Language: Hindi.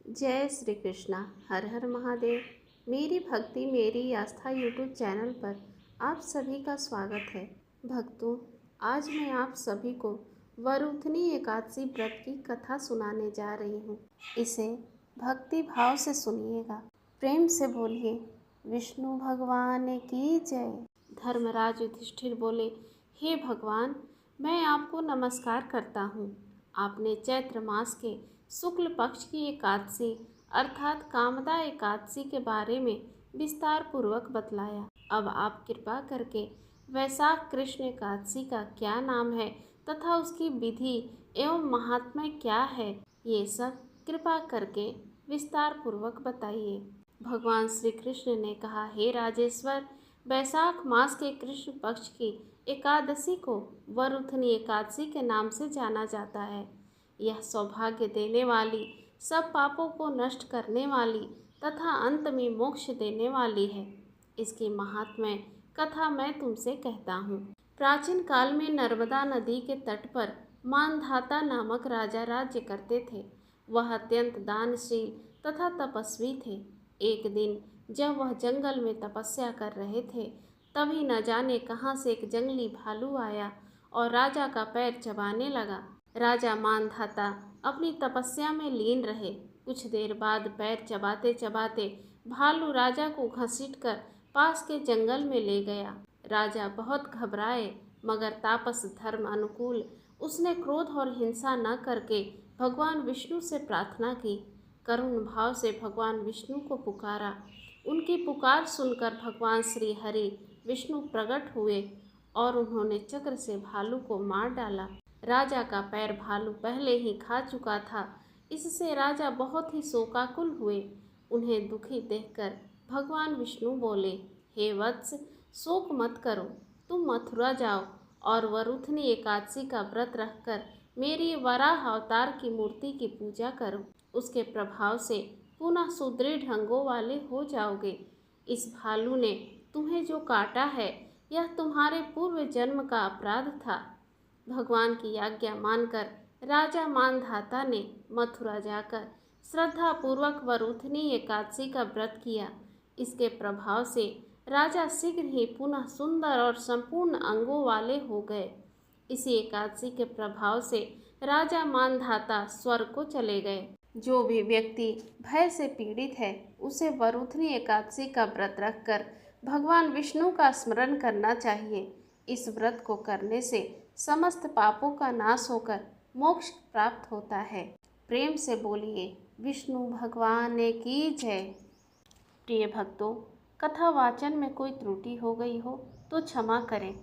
जय श्री कृष्णा। हर हर महादेव। मेरी भक्ति मेरी आस्था यूट्यूब चैनल पर आप सभी का स्वागत है। भक्तों, आज मैं आप सभी को वरुथनी एकादशी व्रत की कथा सुनाने जा रही हूँ। इसे भक्ति भाव से सुनिएगा। प्रेम से बोलिए विष्णु भगवान की जय। धर्मराज युधिष्ठिर बोले, हे भगवान, मैं आपको नमस्कार करता हूँ। आपने चैत्र मास के शुक्ल पक्ष की एकादशी अर्थात कामदा एकादशी के बारे में विस्तार पूर्वक बतलाया। अब आप कृपा करके वैशाख कृष्ण एकादशी का क्या नाम है तथा उसकी विधि एवं महात्म्य क्या है, ये सब कृपा करके विस्तार पूर्वक बताइए। भगवान श्री कृष्ण ने कहा, हे राजेश्वर, वैशाख मास के कृष्ण पक्ष की एकादशी को वरुथनी एकादशी के नाम से जाना जाता है। यह सौभाग्य देने वाली, सब पापों को नष्ट करने वाली तथा अंत में मोक्ष देने वाली है। इसकी महात्म्य कथा मैं तुमसे कहता हूँ। प्राचीन काल में नर्मदा नदी के तट पर मानधाता नामक राजा राज्य करते थे। वह अत्यंत दानशील तथा तपस्वी थे। एक दिन जब वह जंगल में तपस्या कर रहे थे, तभी न जाने कहाँ से एक जंगली भालू आया और राजा का पैर चबाने लगा। राजा मानधाता अपनी तपस्या में लीन रहे। कुछ देर बाद पैर चबाते चबाते भालू राजा को घसीटकर पास के जंगल में ले गया। राजा बहुत घबराए, मगर तापस धर्म अनुकूल उसने क्रोध और हिंसा न करके भगवान विष्णु से प्रार्थना की। करुण भाव से भगवान विष्णु को पुकारा। उनकी पुकार सुनकर भगवान श्री हरि विष्णु प्रकट हुए और उन्होंने चक्र से भालू को मार डाला। राजा का पैर भालू पहले ही खा चुका था। इससे राजा बहुत ही शोकाकुल हुए। उन्हें दुखी देखकर भगवान विष्णु बोले, हे वत्स, शोक मत करो। तुम मथुरा जाओ और वरुथनी एकादशी का व्रत रखकर मेरी वराह अवतार की मूर्ति की पूजा करो। उसके प्रभाव से पुनः सुदृढ़ अंगों वाले हो जाओगे। इस भालू ने तुम्हें जो काटा है, यह तुम्हारे पूर्व जन्म का अपराध था। भगवान की आज्ञा मानकर राजा मानधाता ने मथुरा जाकर श्रद्धा पूर्वक वरुथनी एकादशी का व्रत किया। इसके प्रभाव से राजा शीघ्र ही पुनः सुंदर और संपूर्ण अंगों वाले हो गए। इसी एकादशी के प्रभाव से राजा मानधाता स्वर्ग को चले गए। जो भी व्यक्ति भय से पीड़ित है, उसे वरुथनी एकादशी का व्रत रखकर भगवान विष्णु का स्मरण करना चाहिए। इस व्रत को करने से समस्त पापों का नाश होकर मोक्ष प्राप्त होता है। प्रेम से बोलिए विष्णु भगवान की जय। प्रिय भक्तों, कथा वाचन में कोई त्रुटि हो गई हो तो क्षमा करें।